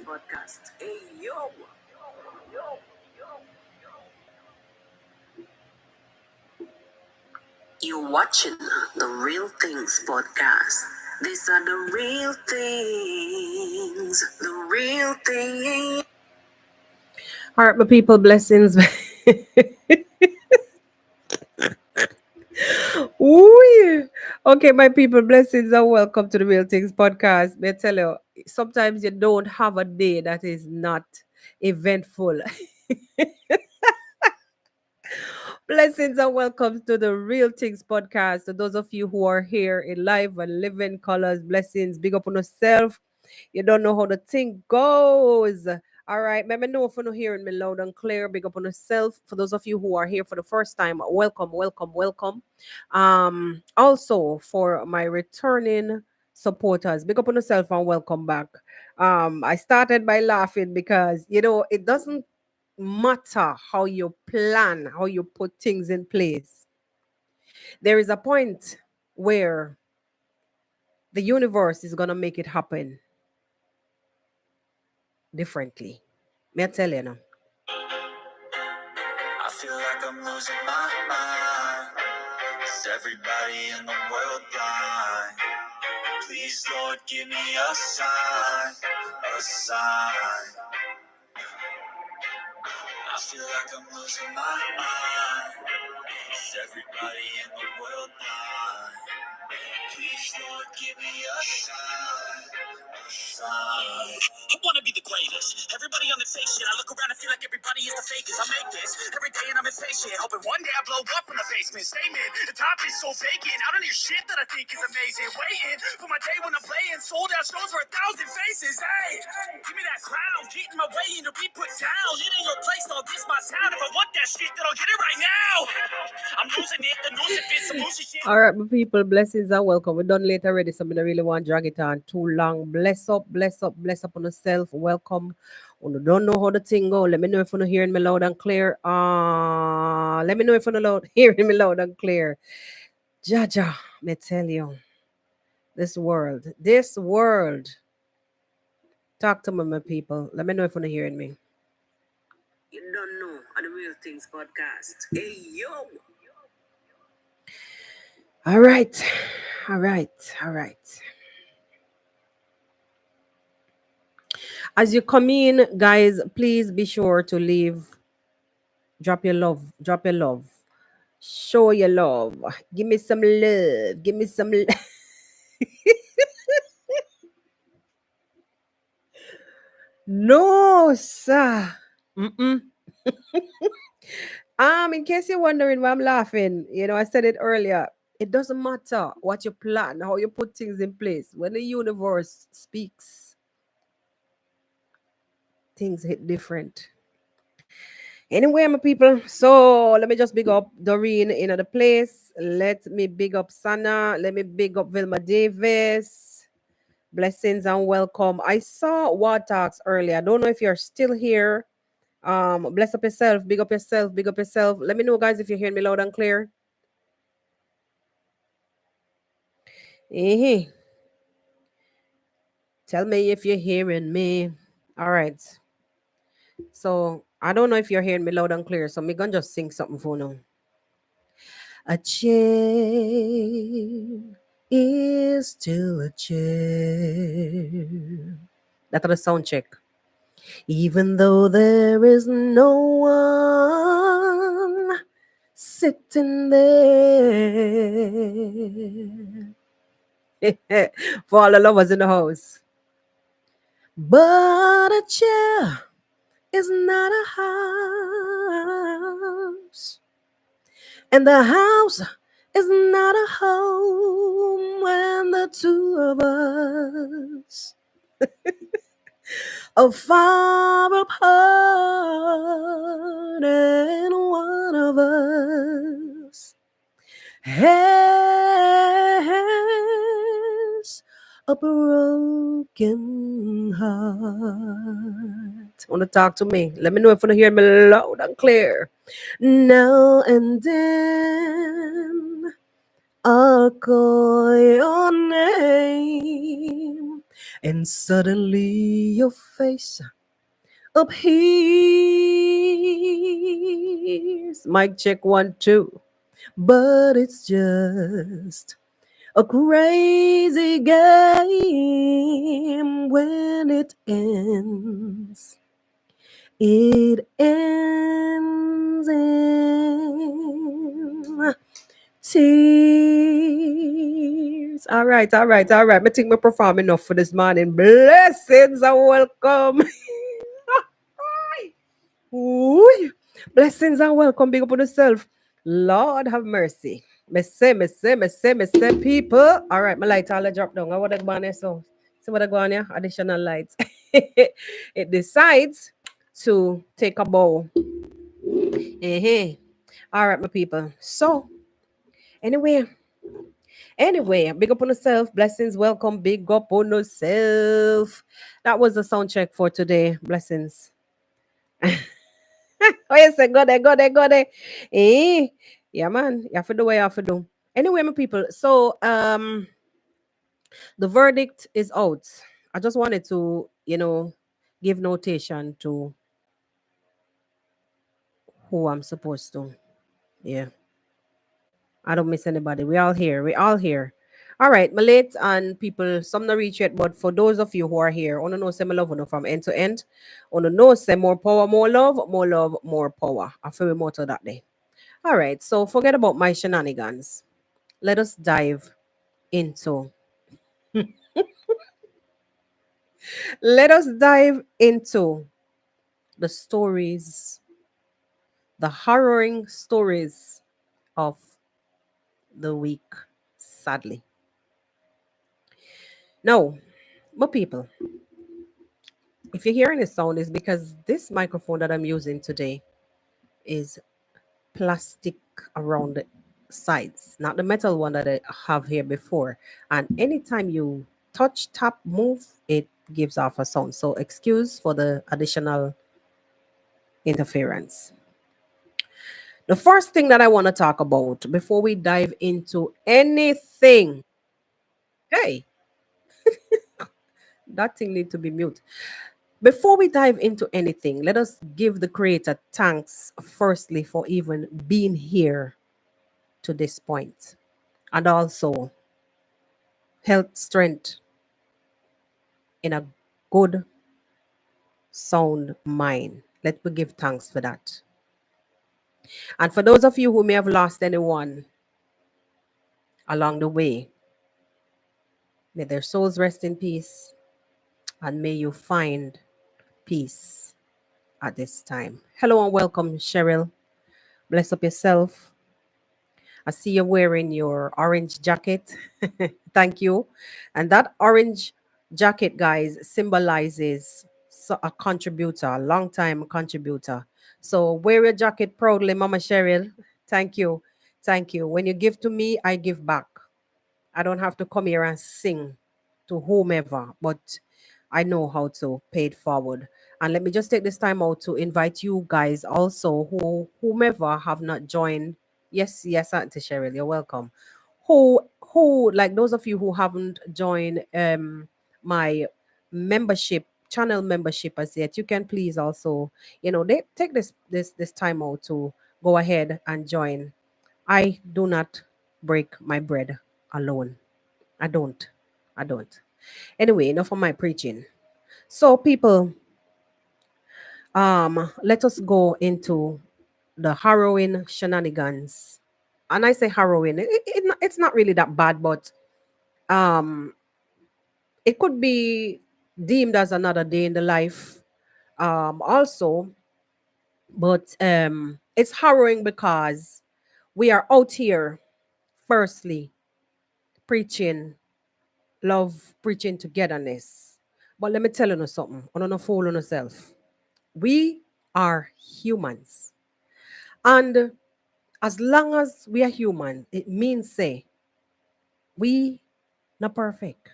podcast. Hey, yo! You're watching the Real Things podcast. These are the real things. The real things. All right, my people, blessings. Ooh, yeah. Okay, my people, blessings and welcome to the Real Things podcast. May I tell you, sometimes you don't have a day that is not eventful. Blessings and welcome to the Real Things podcast. To those of you who are here in live and living colors, blessings, big up on yourself. You don't know how the thing goes. All right, let me know if you're hearing me loud and clear. Big up on yourself. For those of you who are here for the first time, welcome, welcome, welcome. Also for my returning supporters, big up on yourself and welcome back. I started by laughing because it doesn't matter how you plan, how you put things in place. There is a point where the universe is gonna make it happen differently. May I tell you now? I feel like I'm losing my mind. Is everybody in the world blind? Please, Lord, give me a sign, a sign. I feel like I'm losing my mind. Is everybody in the world blind? Please, Lord, give me a sign, a sign. I wanna be the greatest. Everybody on the fake shit. I look around and feel like everybody is the fakest. I make this every day and I'm impatient. Hoping one day I blow up from the basement. Statement, the top is so vacant. I don't hear shit that I think is amazing. Waiting for my day when I'm playing. Sold out shows for 1,000 faces. Hey, give me that crown. Get in my way and to be put down. It ain't your place, I'll diss my sound. If I want that shit, then I'll get it right now. I'm losing it. The news if it's some bullshit shit. All right, my people, blessings and welcome. We're done late already, so I don't really want to drag it on too long. Bless up, bless up, bless up on yourself. Welcome. When you don't know how the thing go, let me know if you're hearing me loud and clear. Let me know if you're hearing me loud and clear. Jaja, me tell you, this world. Talk to me, my people. Let me know if you're hearing me. You don't know on the Real Things podcast. Hey, yo. All right. As you come in, guys, please be sure to drop your love. Show your love. Give me some love. Give me some love. No, sir. Mm-mm. In case you're wondering why I'm laughing, I said it earlier. It doesn't matter what you plan, how you put things in place. When the universe speaks, things hit different. Anyway, my people, so let me just big up Doreen in the place. Let me big up Sana. Let me big up Vilma Davis. Blessings and welcome. I saw War Talks earlier. I don't know if you're still here. Bless up yourself, big up yourself, big up yourself. Let me know, guys, if you're hearing me loud and clear. Tell me if you're hearing me. All right. So I don't know if you're hearing me loud and clear. So I'm gonna just sing something for now. A chain is still a chain. That's the sound check. Even though there is no one sitting there. For all the lovers in the house. But a chair is not a house. And the house is not a home when the two of us are far apart and one of us has a broken heart. Want to talk to me? Let me know if you hear me loud and clear. Now and then I'll call your name and suddenly your face appears. Mic check 1 2. But it's just a crazy game when it ends. It ends in tears. All right. I think we're performing enough for this morning. Blessings and welcome. Ooh. Blessings and welcome. Big up on yourself. Lord have mercy. Me say, people. All right, my light all drop down. I want to go on here, so see what I go on here. Additional lights. It decides to take a bow. All right, my people. So, anyway, big up on yourself. Blessings, welcome. Big up on yourself. That was the sound check for today. Blessings. Oh, yes, go there. Eh, yeah, man. You have to do what you have to do. Anyway, my people. So, the verdict is out. I just wanted to, give notation to who I'm supposed to. Yeah. I don't miss anybody. We all here. We all here. All right, my late and people, some not reach yet, but for those of you who are here, I want to know some love from end to end. I want to know some more power, more love, more power. I feel more to that day. All right, so forget about my shenanigans. Let us dive into let us dive into the stories, the harrowing stories of the week, sadly. Now, my people, if you're hearing this sound, is because this microphone that I'm using today is plastic around the sides, not the metal one that I have here before. And anytime you touch, tap, move, it gives off a sound. So excuse for the additional interference. The first thing that I want to talk about before we dive into anything, hey, that thing need to be mute. Before we dive into anything, let us give the Creator thanks firstly for even being here to this point, and also health, strength in a good, sound mind. Let me give thanks for that. And for those of you who may have lost anyone along the way, may their souls rest in peace and may you find peace at this time. Hello and welcome, Cheryl. Bless up yourself. I see you're wearing your orange jacket. Thank you. And that orange jacket, guys, symbolizes a contributor, a long time contributor. So wear your jacket proudly, Mama Cheryl. Thank you. Thank you. When you give to me, I give back. I don't have to come here and sing to whomever, but I know how to pay it forward. And let me just take this time out to invite you guys also whomever have not joined. Yes, Auntie Cheryl, you're welcome. Who like those of you who haven't joined my membership channel membership as yet, you can please also, they take this time out to go ahead and join. I do not break my bread alone. I don't. I don't. Anyway, enough of my preaching. So people, let us go into the harrowing shenanigans. And I say harrowing, it's not really that bad, but um it could be deemed as another day in the life also, but it's harrowing because we are out here firstly preaching love, preaching togetherness. But let me tell you something. On a fool on yourself. We are humans. And as long as we are human, it means say we not perfect.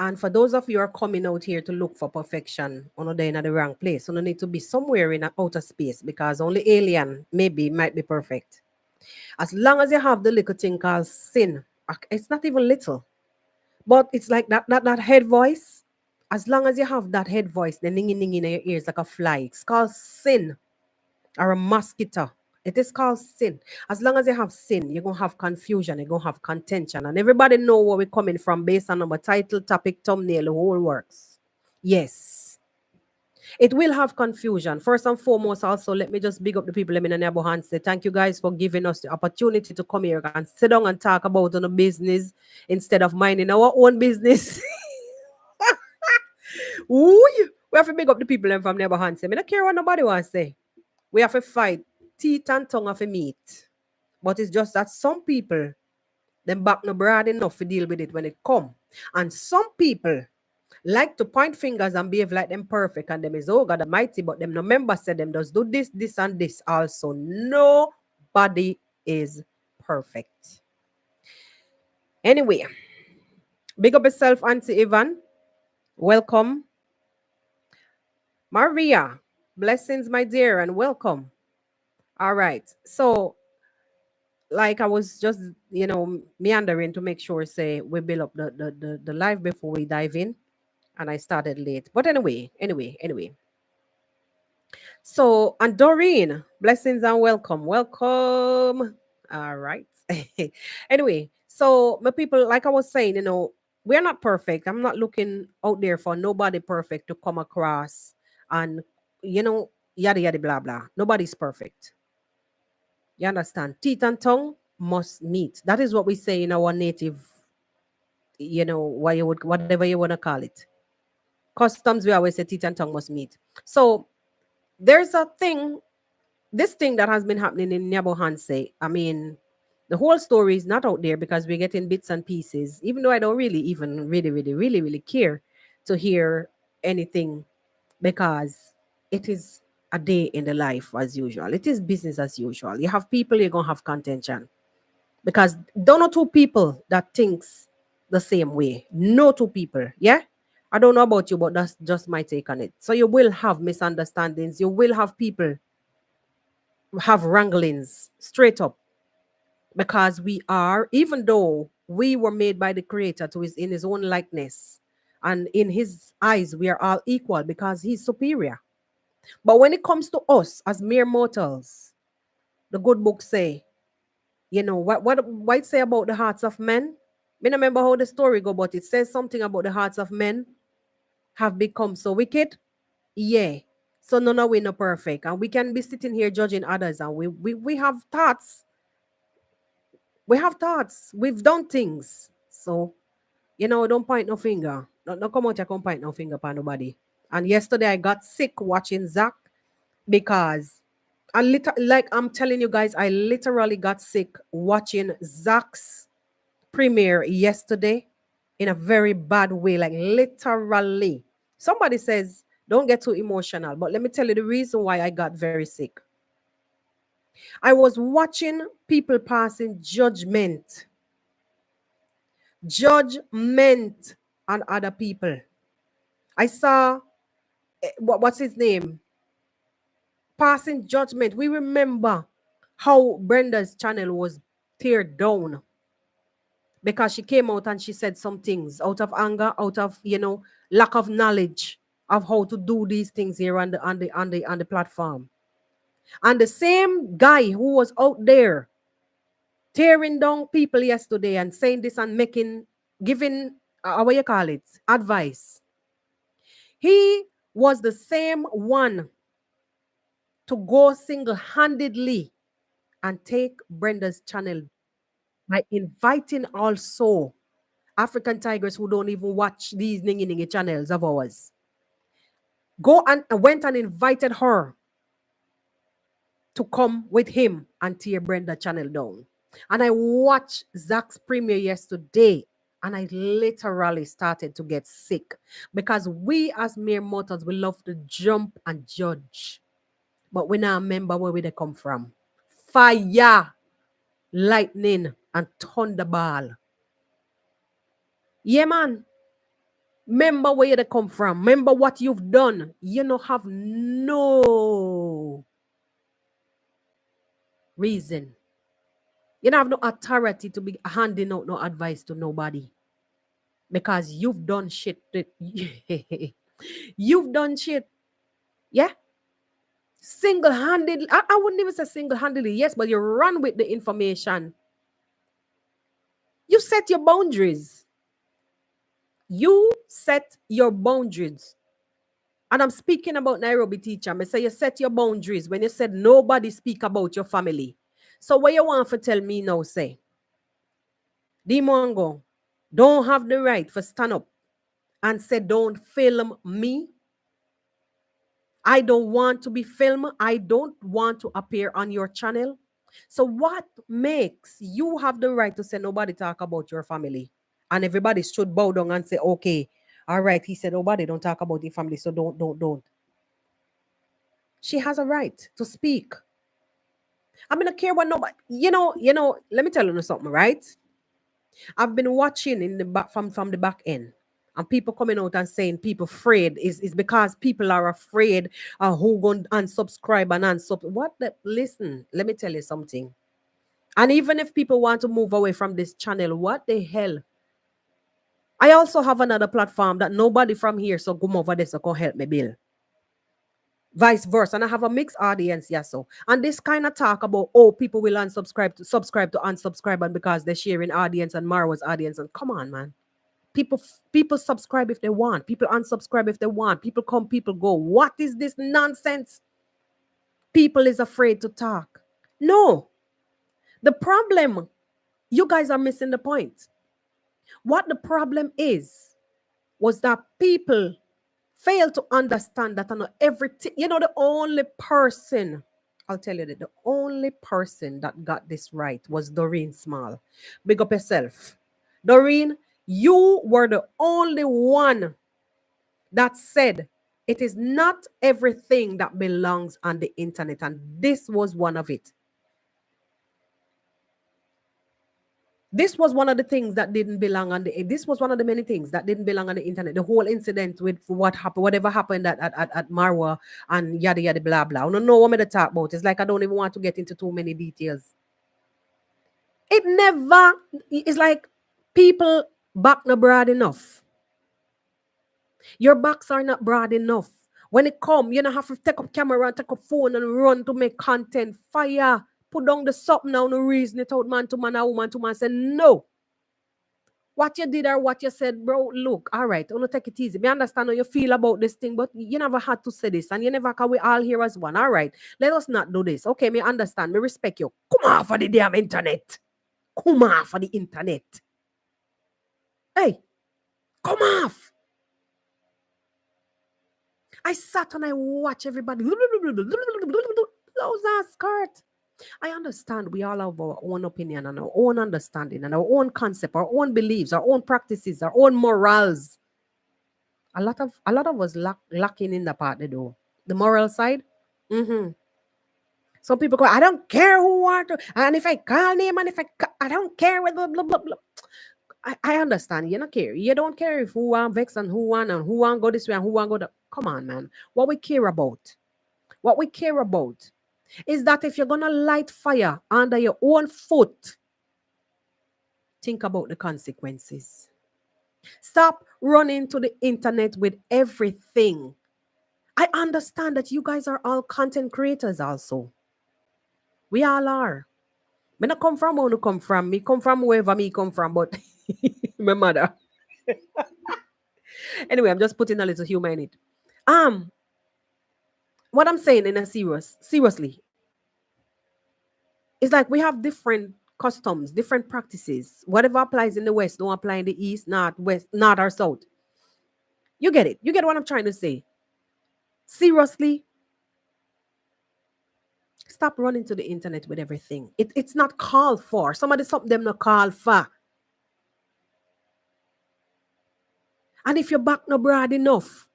And for those of you who are coming out here to look for perfection, on they're in the wrong place. So you need to be somewhere in outer space because only alien maybe might be perfect. As long as you have the little thing called sin, it's not even little. But it's like that head voice. As long as you have that head voice, the ninging ning in your ears like a fly. It's called sin or a mosquito. It is called sin. As long as you have sin, you're gonna have confusion, you're gonna have contention, and everybody know where we're coming from based on our title, topic, thumbnail, the whole works. Yes. It will have confusion. First and foremost, also, let me just big up the people in Nyabohanse. Thank you guys for giving us the opportunity to come here and sit down and talk about on the business instead of minding our own business. Ooh, we have to big up the people from Nyabohanse. I don't care what nobody wants to say. We have to fight. Teeth and tongue have to meet. But it's just that some people, them back no broad enough to deal with it when it come. And some people like to point fingers and behave like them perfect and them is oh God Almighty, but them no member said them does do this, this and this also. Nobody is perfect. Anyway, big up yourself, Auntie Ivan. Welcome. Maria, blessings, my dear, and welcome. All right. So, like I was just, meandering to make sure, say, we build up the live before we dive in. And I started late. But anyway. So, and Doreen, blessings and welcome. Welcome. All right. Anyway, so my people, like I was saying, we're not perfect. I'm not looking out there for nobody perfect to come across and, yada, yada, blah, blah. Nobody's perfect. You understand? Teeth and tongue must meet. That is what we say in our native, whatever you want to call it. Customs, we always say teeth and tongue must meet. So there's this thing that has been happening in Nyabohanse. I mean, the whole story is not out there because we're getting bits and pieces, even though I don't really even really care to hear anything because it is a day in the life as usual. It is business as usual. You have people, you're gonna have contention. Because don't know two people that thinks the same way. No two people. Yeah? I don't know about you, but that's just my take on it. So you will have misunderstandings. You will have people have wranglings straight up because we are, even though we were made by the creator to his in his own likeness, and in his eyes we are all equal because he's superior. But when it comes to us as mere mortals, the good book say, what it say about the hearts of men. Me no remember how the story go, but it says something about the hearts of men have become so wicked. Yeah. So none of we no perfect. And we can be sitting here judging others and we have thoughts. We have thoughts. We've done things. So, don't point no finger. Don't come out here come point no finger upon nobody. And yesterday I got sick watching Zach because like I'm telling you guys, I literally got sick watching Zach's premiere yesterday in a very bad way, like literally. Somebody says, don't get too emotional, but let me tell you the reason why I got very sick. I was watching people passing judgment on other people. I saw, what's his name? Passing judgment. We remember how Brenda's channel was teared down because she came out and she said some things out of anger, out of lack of knowledge of how to do these things here on the platform. And the same guy who was out there tearing down people yesterday and saying this and giving what you call it, advice. He was the same one to go single-handedly and take Brenda's channel by inviting also African tigers who don't even watch these ningy ningy channels of ours. Go and went and invited her to come with him and tear Brenda channel down. And I watched Zach's premiere yesterday and I literally started to get sick because we as mere mortals, we love to jump and judge. But we now remember where we they come from. Fire, lightning, and thunderball. Yeah, man. Remember where they come from. Remember what you've done. You don't have no reason. You don't have no authority to be handing out no advice to nobody. because you've done shit. You've done shit. Yeah. Single handedly. I wouldn't even say single handedly, yes, but you run with the information. You set your boundaries. You set your boundaries. And I'm speaking about Nairobi teacher. I say you set your boundaries when you said nobody speak about your family. So what you want to tell me now, say, Dimongo, don't have the right for stand up and say don't film me. I don't want to be filmed. I don't want to appear on your channel. So what makes you have the right to say nobody talk about your family? And everybody should bow down and say, okay, all right. He said nobody don't talk about your family, so don't. She has a right to speak. I mean, I care what nobody. Let me tell you something, right? I've been watching in the back from the back end. And people coming out and saying people afraid is because people are afraid who going to unsubscribe and unsub. What the listen, let me tell you something. And even if people want to move away from this channel, what the hell? I also have another platform that nobody from here so come over there so can help me build. Vice versa. And I have a mixed audience, yeah. So and this kind of talk about people will subscribe to unsubscribe and because they're sharing audience and Marwa's audience. And come on, man. People subscribe if they want. People unsubscribe if they want. People come, people go. What is this nonsense? People is afraid to talk. No. The problem, you guys are missing the point. What the problem is was that people fail to understand that on everything, the only person, I'll tell you that the only person that got this right was Doreen Small. Big up yourself. Doreen, you were the only one that said it is not everything that belongs on the internet, and this was one of it. This was one of the things that didn't belong on the. This was one of the many things that didn't belong on the internet. The whole incident with what happened, whatever happened at Marwa and yada yada blah blah. I don't know what I'm to talk about. It's like I don't even want to get into too many details. It never. It's like people back not broad enough. Your backs are not broad enough. When it come, you don't have to take up camera and take up phone and run to make content. Fire. Put down the something now, no reason it out man to man or woman to man. Say no. What you did or what you said, bro, look, all right, I'm gonna take it easy. Me understand how you feel about this thing, but you never had to say this, and you never can we all here as one. All right, let us not do this. Okay, me understand, me respect you. Come off of the damn internet. Come off of the internet. Hey, come off. I sat and I watch everybody. Close that skirt. I understand we all have our own opinion and our own understanding and our own concept, our own beliefs, our own practices, our own morals. A lot of us lacking in the part they do. The moral side. Mm-hmm. Some people go, I don't care who want to, and if I call name and if I don't care with blah blah blah blah. I understand. You don't care. You don't care if who want vex and who want go this way and who want go that. Come on, man. What we care about is that if you're gonna light fire under your own foot, think about the consequences. Stop running to the internet with everything. I understand that you guys are all content creators also. We all are. Me not come from where you come from. Me come from wherever me come from, but my mother. Anyway, I'm just putting a little humor in it. Um, what I'm saying in a seriously, it's like we have different customs, different practices. Whatever applies in the West don't apply in the East, not West, not or South. You get it. You get what I'm trying to say. Seriously, stop running to the internet with everything. It's not called for. Somebody something them not called for. And if your back no broad enough,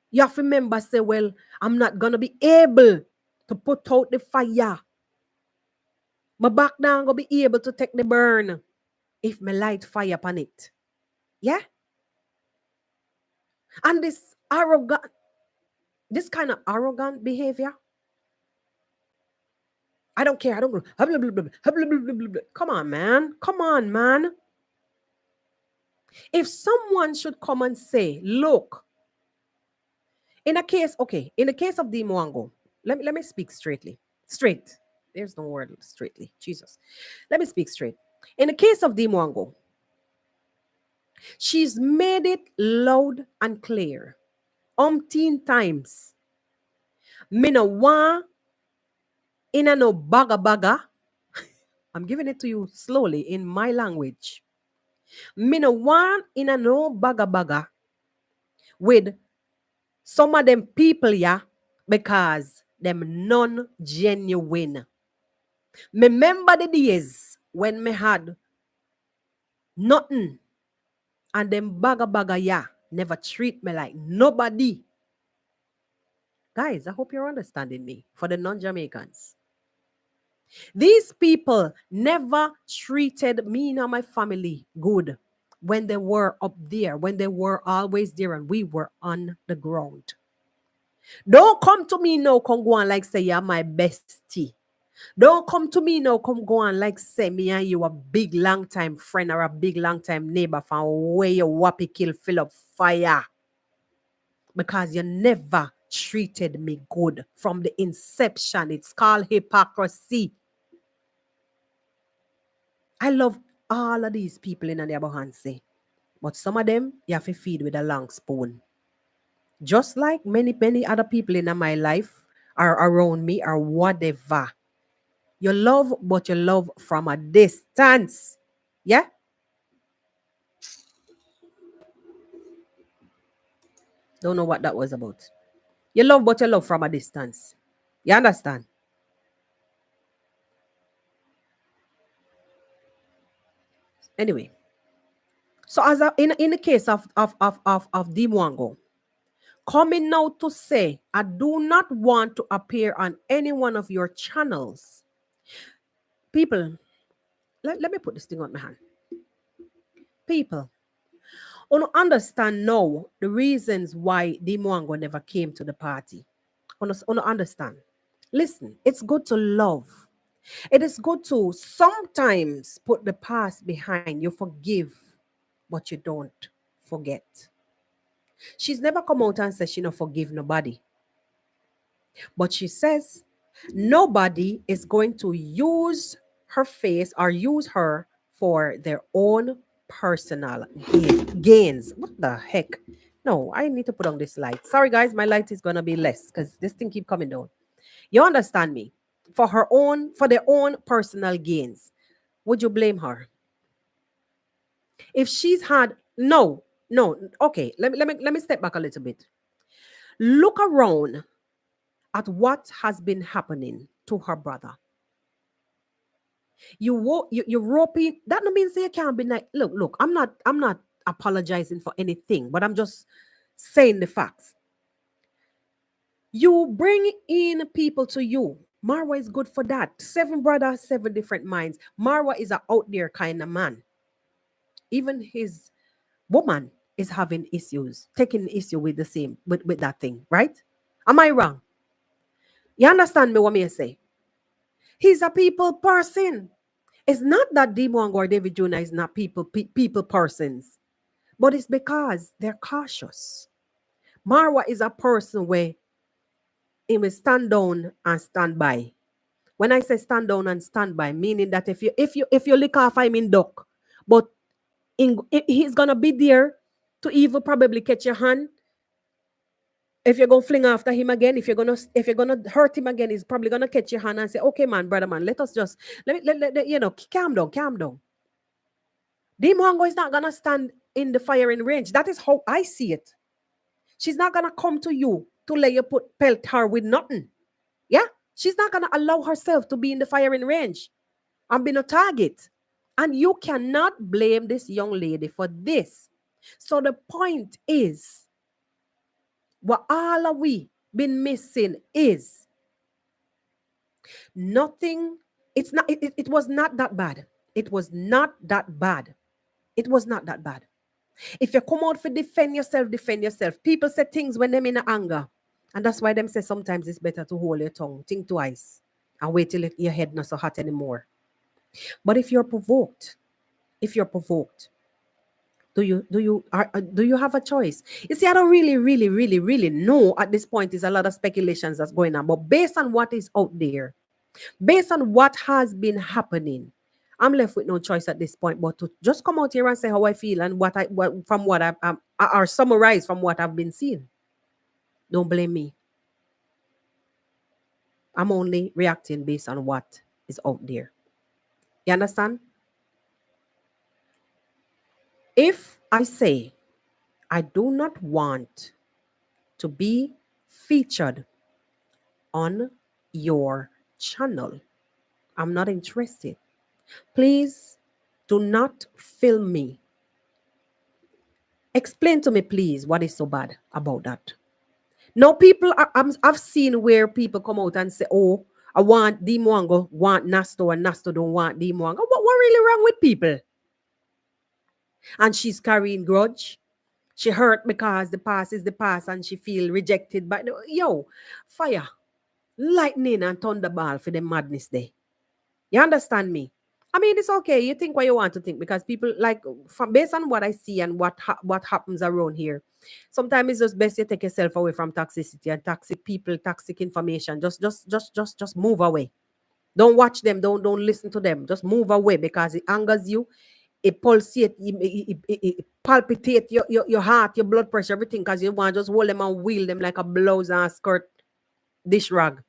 you have to remember, say, well, I'm not gonna be able to put out the fire. My back down gonna be able to take the burn if me light fire upon it. Yeah? And this kind of arrogant behavior, I don't care. I don't go. Come on, man. Come on, man. If someone should come and say, look, in a case, okay, in the case of the Mwango, let me speak straightly. Straight. There's no word straightly. Jesus. Let me speak straight. In the case of the Mwango, she's made it loud and clear umpteen times. Me no want in a no baga baga. I'm giving it to you slowly in my language. Me no want in a no baga baga with some of them people, yeah, because them non-genuine. Remember the days when me had nothing and them baga baga, yeah, never treat me like nobody. Guys, I hope you're understanding me for the non-Jamaicans. These people never treated me and my family good when they were up there, when they were always there and we were on the ground. Don't come to me now, come go on like say you're my bestie. Don't come to me now, come go on like say me and you a big long time friend or a big long time neighbor from where your wappy kill fill up fire. Because you never treated me good from the inception. It's called hypocrisy. I love all of these people in Nyabohanse, but some of them you have to feed with a long spoon. Just like many other people in my life are around me or whatever. You love, but you love from a distance. Yeah? Don't know what that was about. You love, but you love from a distance. You understand? Anyway, so in the case of Dimwango, coming now to say, I do not want to appear on any one of your channels. People, let me put this thing on my hand. People, want to understand now the reasons why Dimwango never came to the party. Want to understand. Listen, it's good to love. It is good to sometimes put the past behind. You forgive, but you don't forget. She's never come out and said she don't forgive nobody. But she says nobody is going to use her face or use her for their own personal gains. What the heck? No, I need to put on this light. Sorry, guys, my light is gonna be less because this thing keep coming down. You understand me? For their own personal gains. Would you blame her? If she's had no, okay, let me step back a little bit. Look around at what has been happening to her brother. You roping that no means you can't be like, look, I'm not apologizing for anything, but I'm just saying the facts. You bring in people to you. Marwa is good for that. Seven brothers, seven different minds. Marwa is a out there kind of man. Even his woman is having issues, taking issue with the same with that thing, right? Am I wrong? You understand me what me say? He's a people person. It's not that Demon or David Jonah is not people persons, but it's because they're cautious. Marwa is a person where he will stand down and stand by. When I say stand down and stand by, meaning that if you lick off, I mean duck, but he's gonna be there to even probably catch your hand. If you're gonna fling after him again, if you're gonna hurt him again, he's probably gonna catch your hand and say, "Okay, man, brother, man, let us just calm down, calm down." Dimongo is not gonna stand in the firing range. That is how I see it. She's not gonna come to you to let you pelt her with nothing. Yeah, she's not gonna allow herself to be in the firing range and be a target. And you cannot blame this young lady for this. So the point is, what all of we been missing is nothing. It was not that bad. It was not that bad. It was not that bad. If you come out for defend yourself, defend yourself. People say things when they're in anger. And that's why them say sometimes it's better to hold your tongue, think twice, and wait till your head not so hot anymore. But if you're provoked, Do you have a choice? You see, I don't really know at this point. Is a lot of speculations that's going on, but based on what is out there, based on what has been happening, I'm left with no choice at this point but to just come out here and say how I feel and what from what or summarize from what I've been seeing. Don't blame me. I'm only reacting based on what is out there. You understand? If I say I do not want to be featured on your channel, I'm not interested. Please do not film me. Explain to me, please, what is so bad about that. Now, I've seen where people come out and say, "Oh, I want Dimwango, want Nasto, and Nasto don't want Dimwango." What really wrong with people? And she's carrying grudge. She hurt because the past is the past, and she feel rejected by yo fire, lightning, and thunderball for the madness there. You understand me? I mean, it's okay. You think what you want to think because people like from based on what I see and what happens around here. Sometimes it's just best you take yourself away from toxicity and toxic people, toxic information. Just move away. Don't watch them. Don't listen to them. Just move away because it angers you. It pulsates, it palpitates your heart, your blood pressure, everything because you want to just hold them and wheel them like a blouse and a skirt dish rag.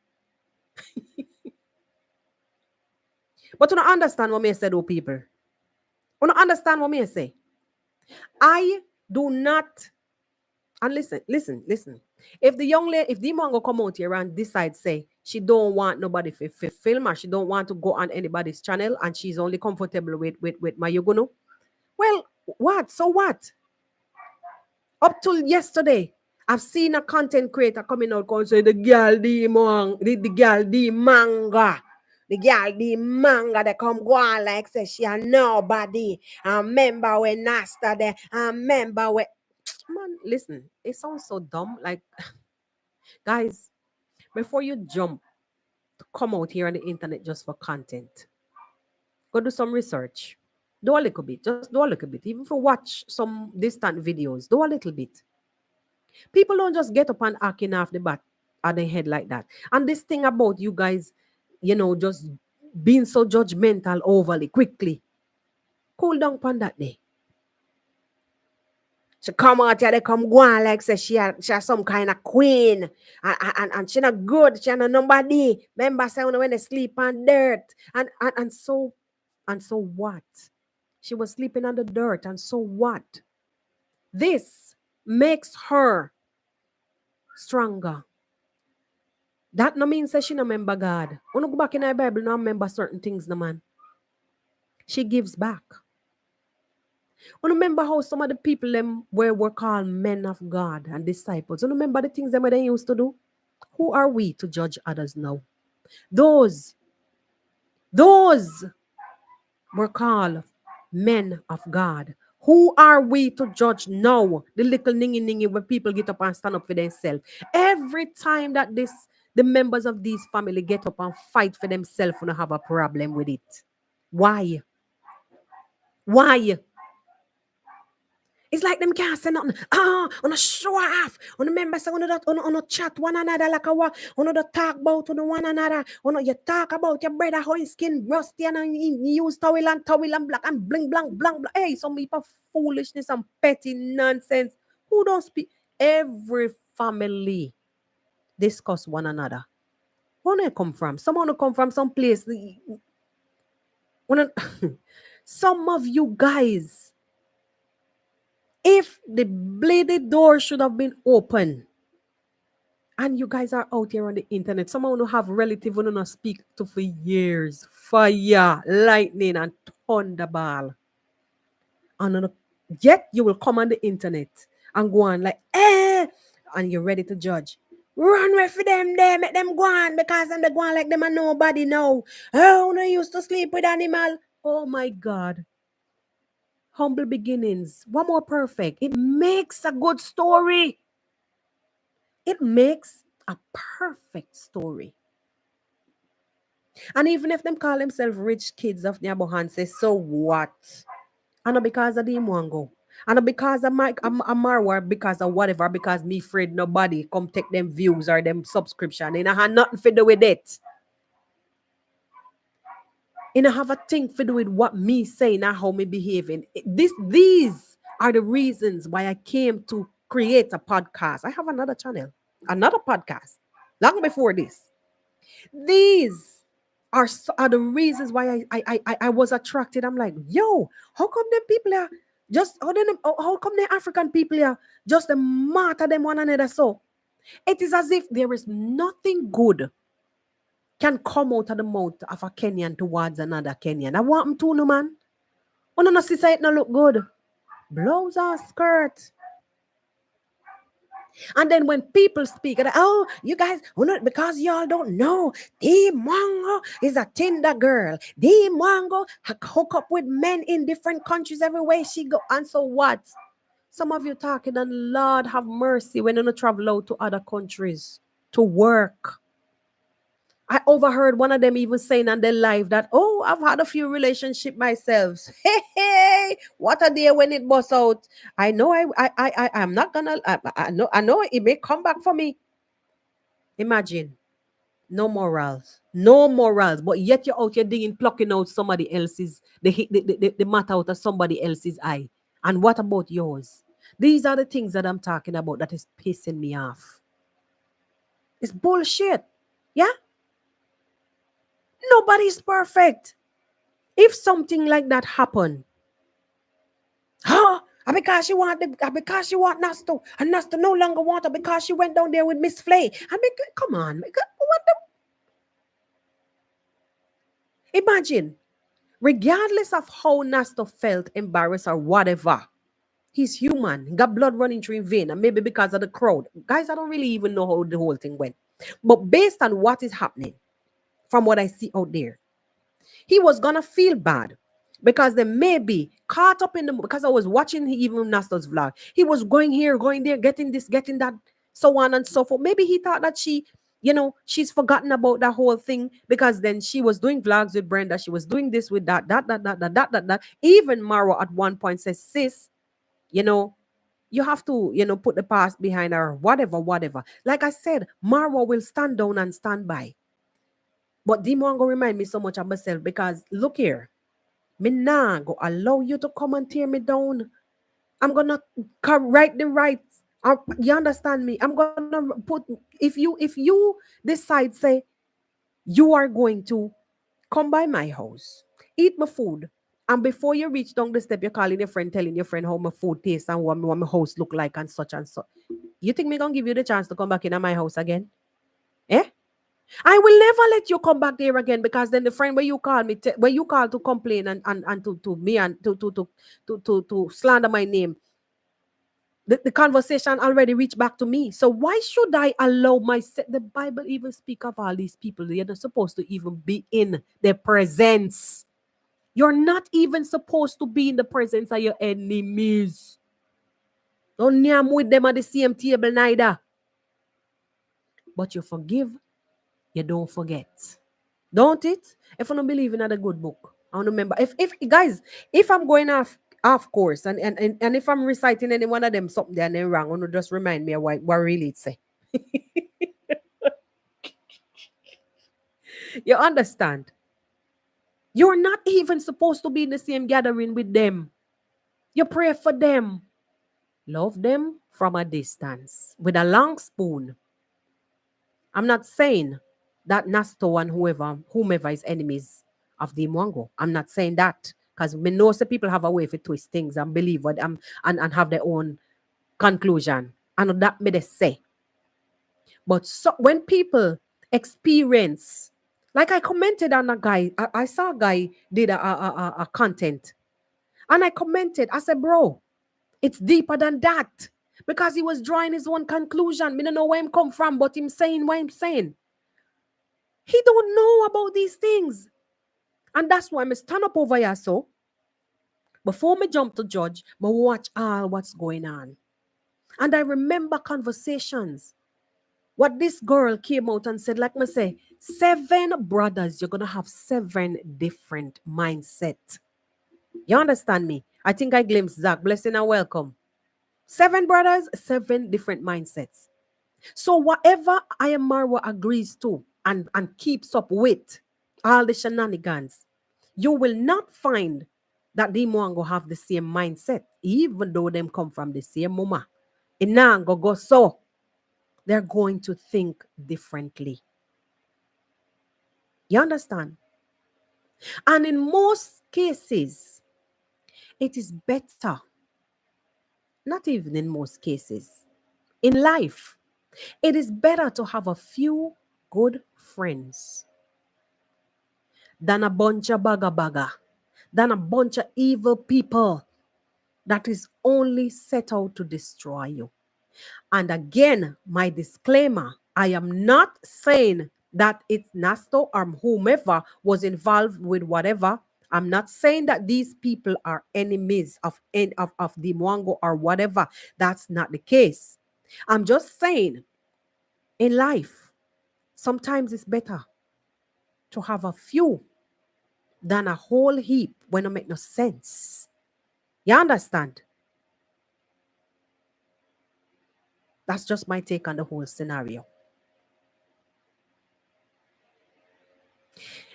But you don't understand what me say, though, people. You don't understand what me say. I do not. And listen. If the young lady, if the man go come out here and decide say she don't want nobody to film her, she don't want to go on anybody's channel, and she's only comfortable with my Yuguno. Well, what? So what? Up till yesterday, I've seen a content creator coming out and say the girl the girl the manga. The girl the manga that come go on like say she a nobody. I remember when Nasta there. I remember when man, listen, it sounds so dumb. Like guys, before you jump to come out here on the internet just for content, go do some research. Do a little bit. Just do a little bit. Even if you watch some distant videos, do a little bit. People don't just get up and acting off the bat at the head like that. And this thing about you guys, just being so judgmental overly quickly. Cool down on that day. She come out here, they come go on like say she has some kind of queen. And she not good, she not nobody. Remember say when they sleep on dirt. And so what? She was sleeping on the dirt, and so what? This makes her stronger. That no means that she no remember God. When you go back in the Bible, no remember certain things, no man. She gives back. When you remember how some of the people them were called men of God and disciples. You remember the things them they used to do? Who are we to judge others now? Those were called men of God. Who are we to judge now? The little ningy when people get up and stand up for themselves. Every time that the members of these family get up and fight for themselves and have a problem with it. Why? Why? It's like them can't say nothing. On a show off. On the members on a chat one another like a what? On the talk about on one another. On you talk about your brother how his skin rusty and you use towel and black and bling blank blank. Hey, some people foolishness and petty nonsense. Who don't speak? Every family discuss one another. Where they come from? Someone who come from some place. Some of you guys. If the bladed door should have been open, and you guys are out here on the internet, someone who have relative who not speak to for years, fire, lightning, and thunderball, and yet you will come on the internet and go on like, and you're ready to judge. Run away for them there, make them go on because them they go on like them and nobody know. Oh, no used to sleep with animal. Oh my God. Humble beginnings. One more perfect. It makes a good story. It makes a perfect story. And even if them call themselves rich kids of Nyabohanse, so what? I know because of the Mwango. And because I'm Marwa, because of whatever, because me afraid nobody come take them views or them subscription. And I have nothing to do with it. And I have a thing to do with what me saying and how me behaving. These are the reasons why I came to create a podcast. I have another channel, another podcast, long before this. These are the reasons why I was attracted. I'm like, yo, how come them people are just how come the African people are just the matter them one another so? It is as if there is nothing good can come out of the mouth of a Kenyan towards another Kenyan. I want them to no man. Oh no, no, sister, it no look good. Blouse or skirt. And then when people speak, and oh, you guys, because y'all don't know, the Mongo is a Tinder girl. The Mongo hook up with men in different countries everywhere she go. And so what? Some of you talking, and Lord have mercy when you travel out to other countries to work. I overheard one of them even saying on their live that, oh, I've had a few relationship myself. Hey, hey, what a day when it busts out. I know I'm not gonna. I know it may come back for me. Imagine, no morals, no morals, but yet you're out here digging, plucking out somebody else's the matter out of somebody else's eye. And what about yours? These are the things that I'm talking about that is pissing me off. It's bullshit. Yeah, nobody's perfect. If something like that happen, huh? Because she want Nasto, and Nasto no longer want her because she went down there with Miss Flay. Come on, what the? Imagine, regardless of how Nasto felt, embarrassed or whatever, he's human. He got blood running through his vein, and maybe because of the crowd, guys, I don't really even know how the whole thing went. But based on what is happening, from what I see out there, he was gonna feel bad because they may be caught up in the because I was watching even Nasto's vlog. He was going here, going there, getting this, getting that, so on and so forth. Maybe he thought that she's forgotten about that whole thing because then she was doing vlogs with Brenda. She was doing this with that. Even Marwa at one point says, sis, you know, you have to, put the past behind her, whatever. Like I said, Marwa will stand down and stand by. But Demon go remind me so much of myself because look here, me nah go allow you to come and tear me down. I'm gonna correct the rights. You understand me? I'm gonna put if you decide say you are going to come by my house, eat my food, and before you reach down the step, you're calling your friend, telling your friend how my food tastes and what my house look like and such and such. You think me gonna give you the chance to come back in my house again? Eh? I will never let you come back there again because then the friend where you call me, where you call to complain and to me and to slander my name, the conversation already reached back to me. So why should I allow myself? The Bible even speak of all these people. They're not supposed to even be in their presence. You're not even supposed to be in the presence of your enemies. Don't name with them at the same table neither. But you forgive, you don't forget. Don't it? If I don't believe in a good book, I don't remember. If guys, if I'm going off course and if I'm reciting any one of them something and then wrong, I want to just remind me of what really it say. You understand? You're not even supposed to be in the same gathering with them. You pray for them. Love them from a distance with a long spoon. I'm not saying that Nasto and whomever is enemies of the Mwango. I'm not saying that because we know some people have a way to twist things and believe what and have their own conclusion. And that may they say. But so when people experience, like I commented on a guy, I saw a guy did a content, and I commented, I said, bro, it's deeper than that. Because he was drawing his own conclusion. Me don't know where him come from, but him saying what I'm saying. He don't know about these things. And that's why I stand up over here so. Before me jump to judge, but watch all what's going on. And I remember conversations. What this girl came out and said, like me say, 7 brothers, you're going to have 7 different mindset. You understand me? I think I glimpsed Zach. Blessing and welcome. 7 brothers, 7 different mindsets. So whatever I am Marwa agrees to and keeps up with all the shenanigans, you will not find that the Mwango have the same mindset, even though them come from the same mama. Inango go so. They're going to think differently. You understand? And in most cases, it is better, not even in most cases, in life, it is better to have a few good friends than a bunch of baga, than a bunch of evil people that is only set out to destroy you. And again, my disclaimer, I am not saying that it's Nasto or whomever was involved with whatever. I'm not saying that these people are enemies of the Mwango or whatever. That's not the case. I'm just saying in life, sometimes it's better to have a few than a whole heap when it make no sense. You understand? That's just my take on the whole scenario.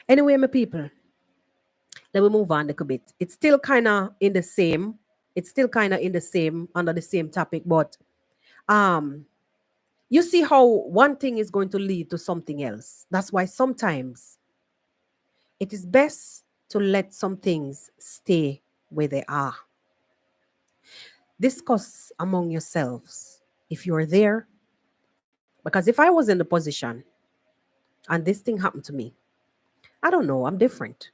Anyway, my people, let me move on a little bit. It's still kind of in the same. It's still kind of in the same under the same topic, but um, you see how one thing is going to lead to something else. That's why sometimes it is best to let some things stay where they are. Discuss among yourselves if you're there, because if I was in the position and this thing happened to me, I don't know, I'm different.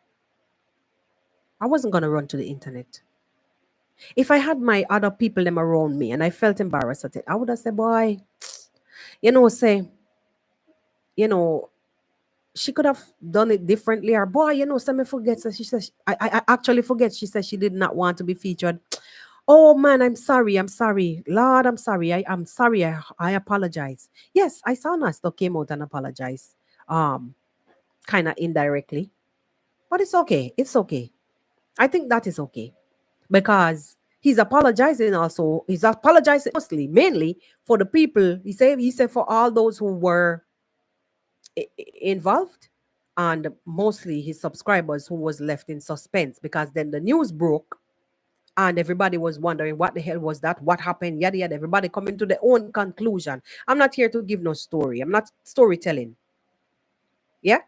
I wasn't going to run to the internet. If I had my other people them around me and I felt embarrassed at it, I would have said, boy, say, you know, she could have done it differently. Or boy, say me forget. So she says, I actually forget. She said she did not want to be featured. Oh man, I'm sorry. I'm sorry. Lord, I'm sorry. I'm sorry. I apologize. Yes, I saw Nasta came out and apologized. Kind of indirectly. But it's okay. It's okay. I think that is okay. Because he's apologizing also. He's apologizing mostly, mainly for the people. He said for all those who were involved, and mostly his subscribers who was left in suspense, because then the news broke and everybody was wondering what the hell was that, what happened, yada yada. Everybody coming to their own conclusion. I'm not here to give no story. I'm not storytelling. Yeah.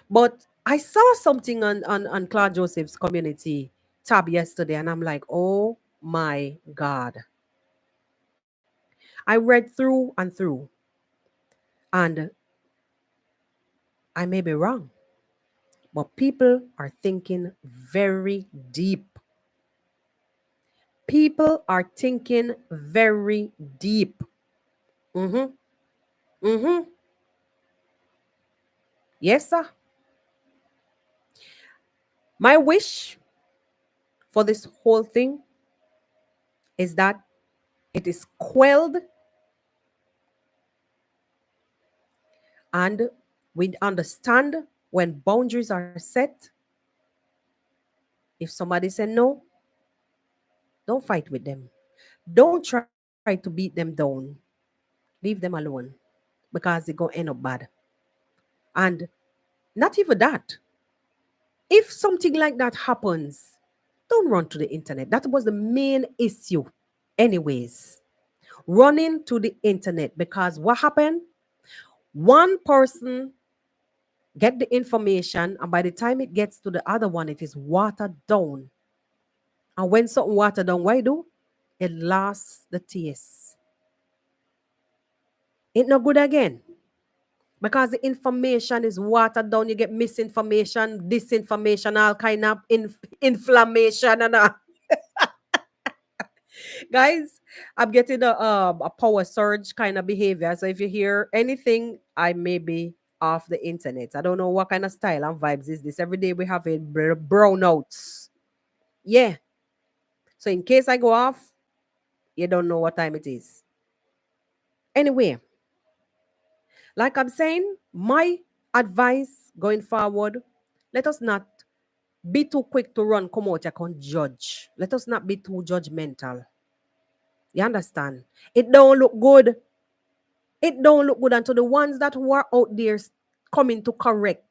But I saw something on Claude Joseph's community tab yesterday, and I'm like, oh my God. I read through and through, and I may be wrong, but people are thinking very deep. People are thinking very deep. Mm-hmm. Mm-hmm. Yes, sir. My wish for this whole thing is that it is quelled and we understand when boundaries are set. If somebody say no, don't fight with them. Don't try to beat them down. Leave them alone because they're going to end up bad. And not even that. If something like that happens, don't run to the internet. That was the main issue, anyways. Running to the internet, because what happened? One person get the information, and by the time it gets to the other one, it is watered down. And when something watered down, what do? It lost the taste. Ain't no good again. Because the information is watered down, you get misinformation, disinformation, all kind of inflammation and guys, I'm getting a power surge kind of behavior. So if you hear anything, I may be off the internet. I don't know what kind of style and vibes is this. Every day we have a brownouts. Yeah. So in case I go off, you don't know what time it is. Anyway, like I'm saying, my advice going forward, let us not be too quick to run, come out, you can judge. Let us not be too judgmental. You understand? It don't look good. It don't look good. And to the ones that were out there coming to correct,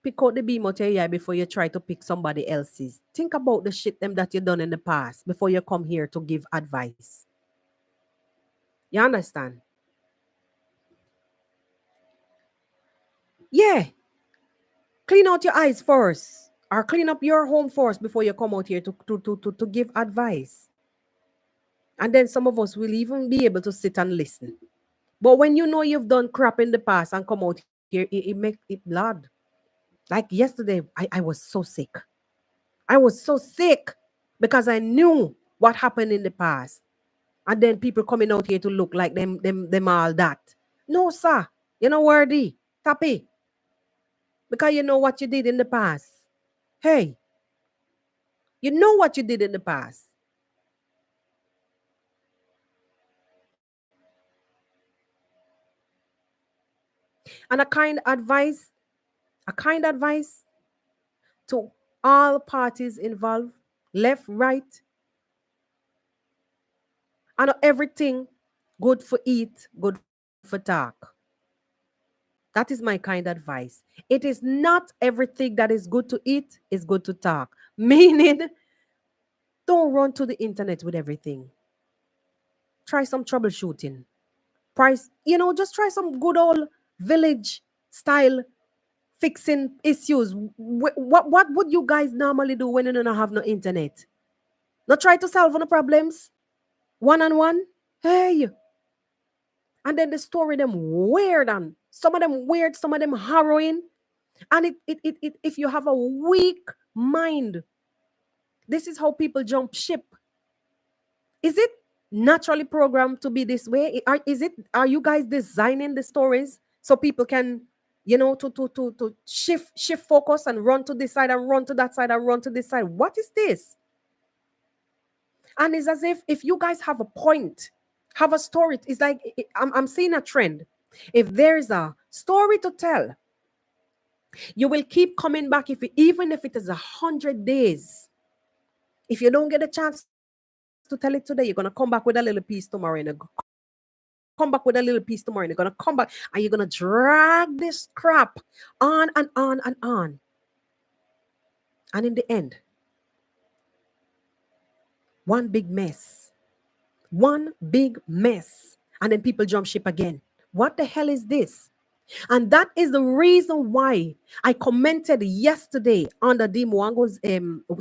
pick out the beam out your eye before you try to pick somebody else's. Think about the shit them that you done in the past before you come here to give advice. You understand? Yeah. Clean out your eyes first. Or clean up your home first before you come out here to give advice. And then some of us will even be able to sit and listen. But when you know you've done crap in the past and come out here, it makes it blood. Like yesterday, I was so sick. I was so sick because I knew what happened in the past. And then people coming out here to look like them all that. No, sir. You're not worthy. Tappy. Because you know what you did in the past. Hey, you know what you did in the past. And a kind advice to all parties involved, left, right, and everything good for eat, good for talk. That is my kind advice. It is not everything that is good to eat is good to talk. Meaning, don't run to the internet with everything. Try some troubleshooting. Just try some good old village style fixing issues. What would you guys normally do when you don't have no internet? Not try to solve no problems one on one. Hey, and then the story them weird and some of them weird, some of them harrowing. And if you have a weak mind, this is how people jump ship. Is it naturally programmed to be this way? Are you guys designing the stories so people can, to shift focus and run to this side and run to that side and run to this side? What is this? And it's as if you guys have a point, have a story. It's like I'm seeing a trend. If there's a story to tell, you will keep coming back even if it is 100 days. If you don't get a chance to tell it today, you're gonna come back with a little piece tomorrow and come back with a little piece tomorrow. And you're gonna come back and you're gonna drag this crap on and on and on. And in the end, one big mess. One big mess. And then people jump ship again. What the hell is this? And that is the reason why I commented yesterday on the Mwango's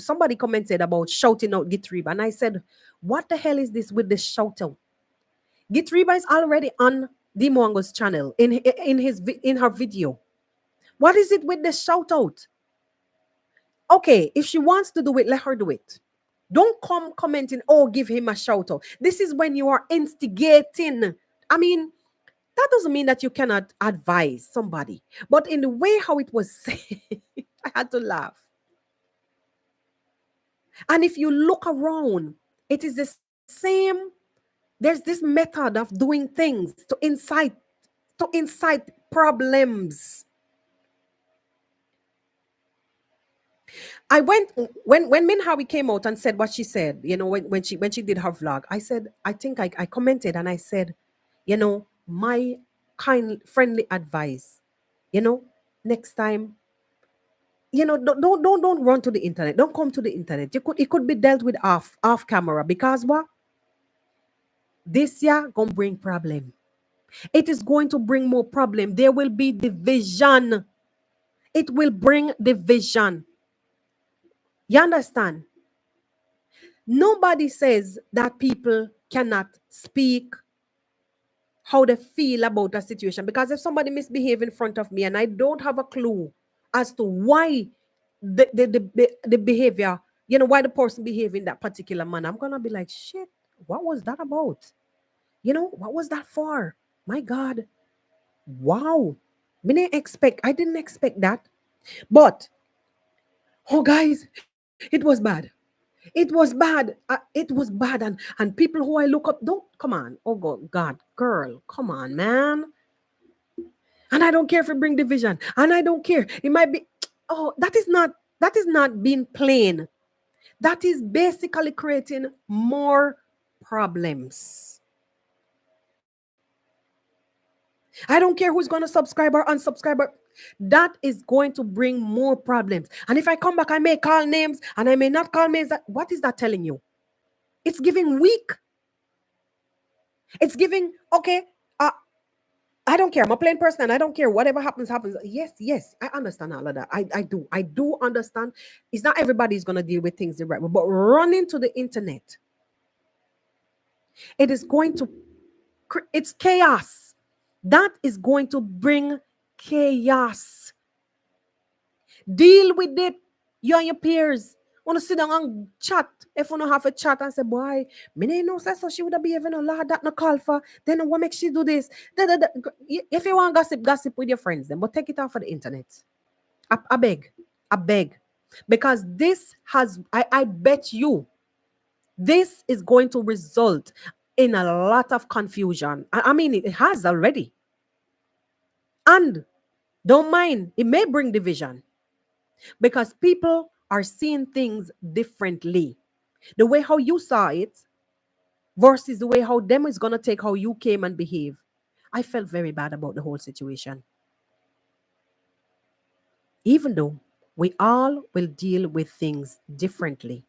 somebody commented about shouting out Gitriba. And I said, what the hell is this with this shout out? Gitriba is already on Mwango's channel in her video. What is it with the shout out? Okay, if she wants to do it, let her do it. Don't come commenting, oh, give him a shout out. This is when you are instigating. I mean, that doesn't mean that you cannot advise somebody. But in the way how it was said, I had to laugh. And if you look around, it is the same. There's this method of doing things to incite problems. I went when Min Howie came out and said what she said, when she did her vlog, I said, I think I commented and I said, my kind friendly advice, next time, don't run to the internet. Don't come to the internet. It could be dealt with off camera because what? This year gonna bring problem. It is going to bring more problem. There will be division. It will bring division. You understand? Nobody says that people cannot speak how they feel about a situation. Because if somebody misbehave in front of me and I don't have a clue as to why the behavior, why the person behave in that particular manner, I'm gonna be like, shit, what was that about? What was that for? My God. Wow. I didn't expect that. But oh guys, it was bad. It was bad. It was bad. And people who I look up, don't come on. Oh God, girl, come on, man. And I don't care if it bring division. And I don't care. It might be. Oh, That is not being plain. That is basically creating more problems. I don't care who's going to subscribe or unsubscribe. That is going to bring more problems. And if I come back, I may call names and I may not call names. What is that telling you? It's giving weak. It's giving, okay, uh, I don't care. I'm a plain person and I don't care. Whatever happens, happens. Yes, yes, I understand all of that. I do. I do understand. It's not everybody's going to deal with things the right way, but running to the internet, it is going to, it's chaos. That is going to bring chaos. Deal with it. You and your peers want to sit down and chat. If you don't have a chat and say, boy, me ain't no say so she would have behaving a lot that no call for. Then what makes she do this? If you want gossip, gossip with your friends then, but take it off of the internet. I beg. I beg. Because this has, I bet you, this is going to result in a lot of confusion. I mean, it has already. And don't mind, it may bring division because people are seeing things differently. The way how you saw it versus the way how them is going to take how you came and behave. I felt very bad about the whole situation. Even though we all will deal with things differently.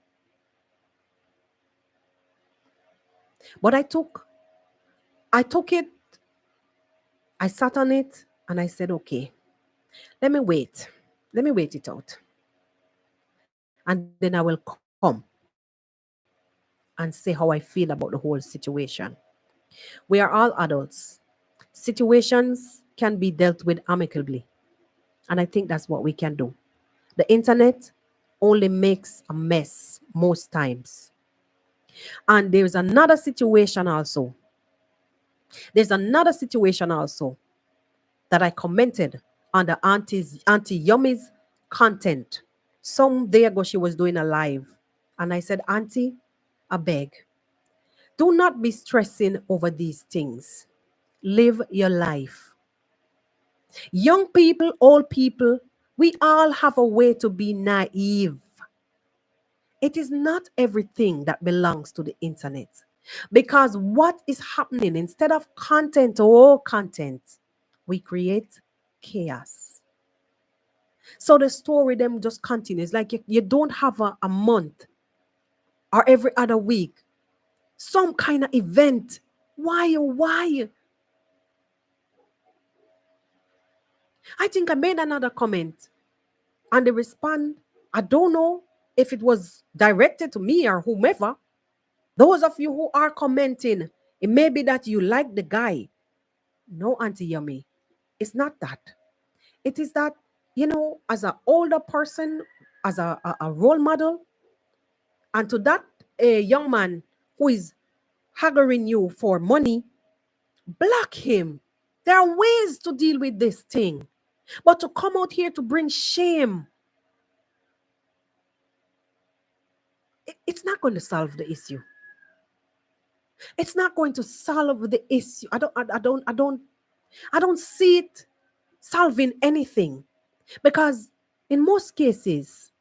But I took it, I sat on it, and I said, okay, let me wait. Let me wait it out. And then I will come and say how I feel about the whole situation. We are all adults. Situations can be dealt with amicably. And I think that's what we can do. The internet only makes a mess most times. And there's another situation also. There's another situation also that I commented on the Auntie Yummy's content. Some day ago, she was doing a live. And I said, Auntie, I beg, do not be stressing over these things. Live your life. Young people, old people, we all have a way to be naive. It is not everything that belongs to the internet. Because what is happening, instead of content or content, we create chaos. So the story them just continues. Like you don't have a month or every other week, some kind of event. Why? Why? I think I made another comment and they respond. I don't know if it was directed to me or whomever. Those of you who are commenting, it may be that you like the guy. No, Auntie Yummy, it's not that. It is that, as an older person, as a role model, and to that a young man who is haggling you for money, block him. There are ways to deal with this thing. But to come out here to bring shame, it's not going to solve the issue. It's not going to solve the issue. I don't see it solving anything. Because in most cases,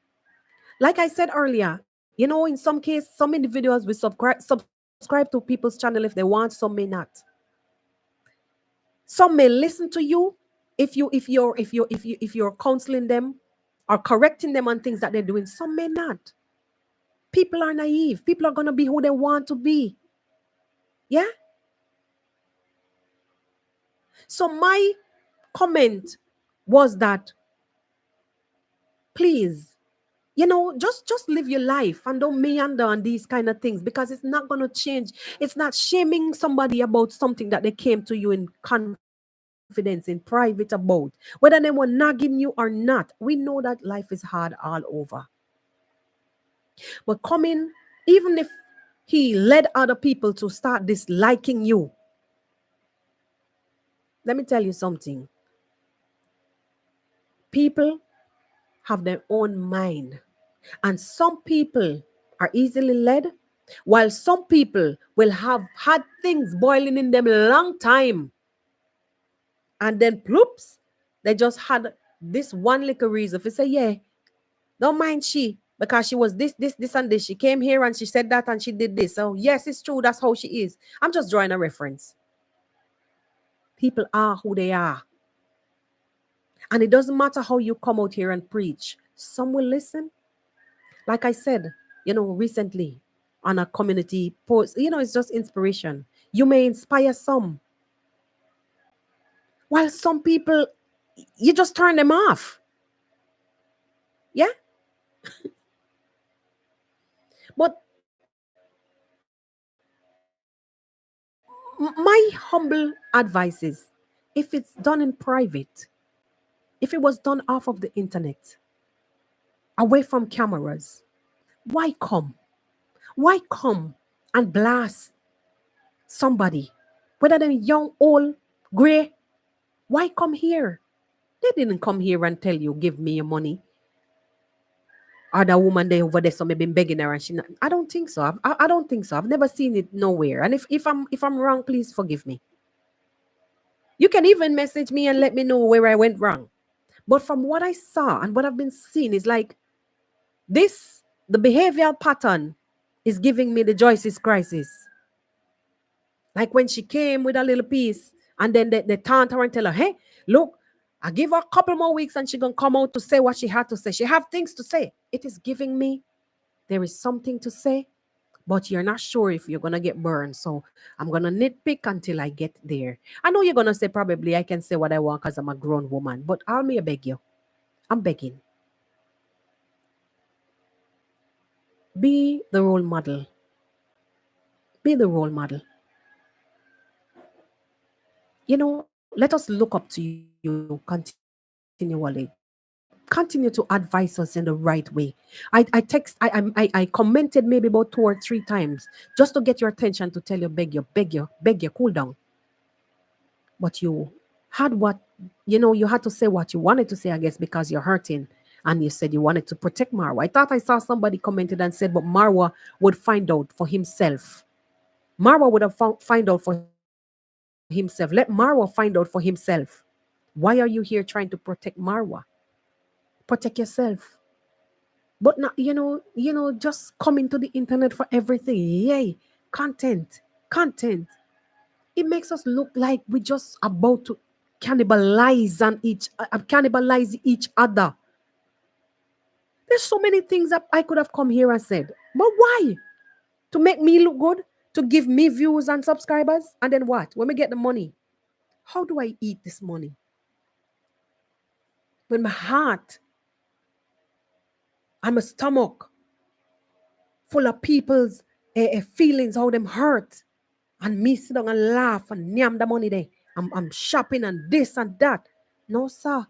like I said earlier, in some case, some individuals will subscribe to people's channel if they want, some may not. Some may listen to you if you're counseling them or correcting them on things that they're doing. Some may not. People are naive. People are gonna be who they want to be. Yeah. So my comment was that please, just live your life and don't meander on these kind of things because it's not going to change. It's not shaming somebody about something that they came to you in confidence, in private about. Whether they were nagging you or not, we know that life is hard all over. But coming, even if he led other people to start disliking you, let me tell you something. People have their own mind. And some people are easily led, while some people will have had things boiling in them a long time. And then, ploops, they just had this one little reason to say, yeah, Don't mind she, because she was this, and this. She came here and she said that and she did this. So yes, it's true. That's how she is. I'm just drawing a reference. People are who they are. And it doesn't matter how you come out here and preach. Some will listen. Like I said, recently on a community post, it's just inspiration. You may inspire some, while some people, you just turn them off. Yeah. But my humble advice is, if it's done in private, if it was done off of the internet, away from cameras, why come? Why come and blast somebody, whether they're young, old, gray? Why come here? They didn't come here and tell you, give me your money. Or the woman there over there, so maybe begging her and she not, I don't think so. I don't think so. I've never seen it nowhere. And if I'm wrong, please forgive me. You can even message me and let me know where I went wrong. But from what I saw and what I've been seeing is like the behavioral pattern is giving me the Joyce's crisis. Like when she came with a little piece and then the taunt her and tell her, hey, look, I give her a couple more weeks and she gonna come out to say what she had to say. She have things to say. It is giving me there is something to say, but you're not sure if you're gonna get burned. So I'm gonna nitpick until I get there. I know you're gonna say probably I can say what I want because I'm a grown woman, but I'll me beg you. I'm begging. Be the role model. Be the role model. Let us look up to you continually. Continue to advise us in the right way. I commented maybe about 2 or 3 times just to get your attention to tell you, beg you, cool down. But you had you had to say what you wanted to say, I guess, because you're hurting. And you said you wanted to protect Marwa. I thought I saw somebody commented and said, but Marwa would find out for himself. Marwa would have find out for himself. Let Marwa find out for himself. Why are you here trying to protect Marwa? Protect yourself. But not, just coming to the internet for everything. Yay. Content. It makes us look like we're just about to cannibalize each other. There's so many things that I could have come here and said. But why? To make me look good? To give me views and subscribers? And then what? When we get the money, how do I eat this money? When my heart and my stomach full of people's feelings, how them hurt, and me sit down and laugh and yam the money there. I'm shopping and this and that. No, sir.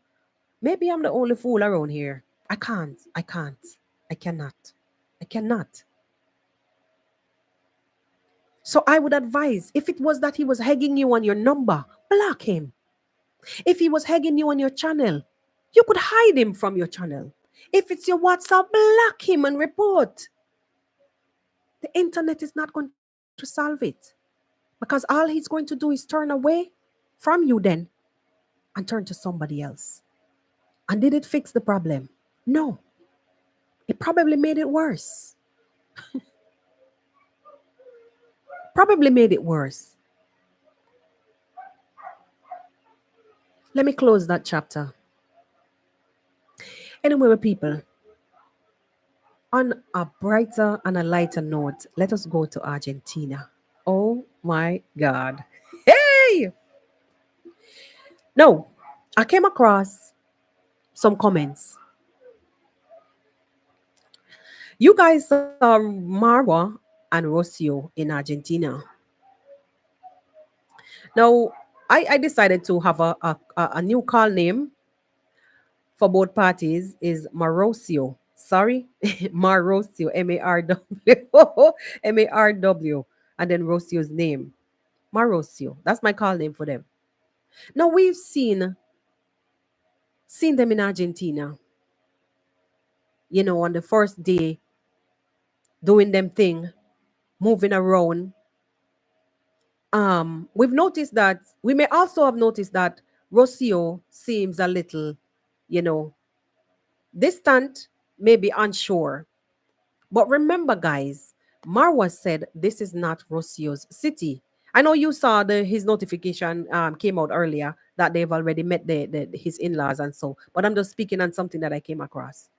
Maybe I'm the only fool around here. I can't. I cannot. I cannot. So I would advise, if it was that he was hugging you on your number, block him. If he was hugging you on your channel, you could hide him from your channel. If it's your WhatsApp, block him and report. The internet is not going to solve it, because all he's going to do is turn away from you then and turn to somebody else. And did it fix the problem? No. It probably made it worse. Probably made it worse. Let me close that chapter. Anyway, people, on a brighter and a lighter note, let us go to Argentina. Oh my God. Hey! No, I came across some comments. You guys saw Marwa and Rocio in Argentina. Now, I decided to have a new call name for both parties is Marosio. Sorry, Marosio, Marw, Marw, and then Rosio's name, Marosio. That's my call name for them. Now we've seen them in Argentina. On the first day, doing them thing, moving around. We've noticed that we may also have noticed that Rocio seems a little, you know, distant, maybe unsure. But remember, guys, Marwa said this is not Rocio's city. I know you saw his notification came out earlier that they've already met his in-laws and so. But I'm just speaking on something that I came across.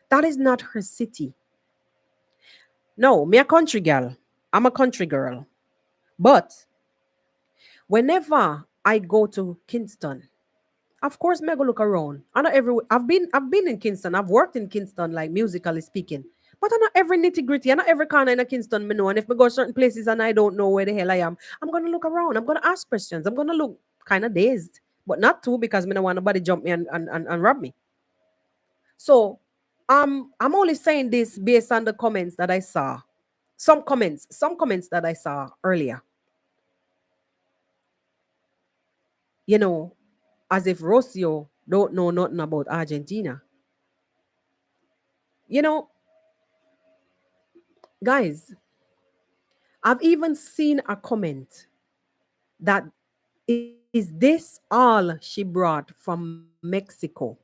That is not her city. No, me a country girl. I'm a country girl. But whenever I go to Kingston, of course, me go look around. I not every I've been in Kingston. I've worked in Kingston, like musically speaking. But I not every nitty gritty. I not every corner in a Kingston me know. And if me go certain places and I don't know where the hell I am, I'm gonna look around. I'm gonna ask questions. I'm gonna look kind of dazed, but not too because me don't want nobody jump me and rob me. So, I'm only saying this based on the comments that I saw. Some comments that I saw earlier. You know, as if Rocio don't know nothing about Argentina. You know, guys, I've even seen a comment that is this all she brought from Mexico?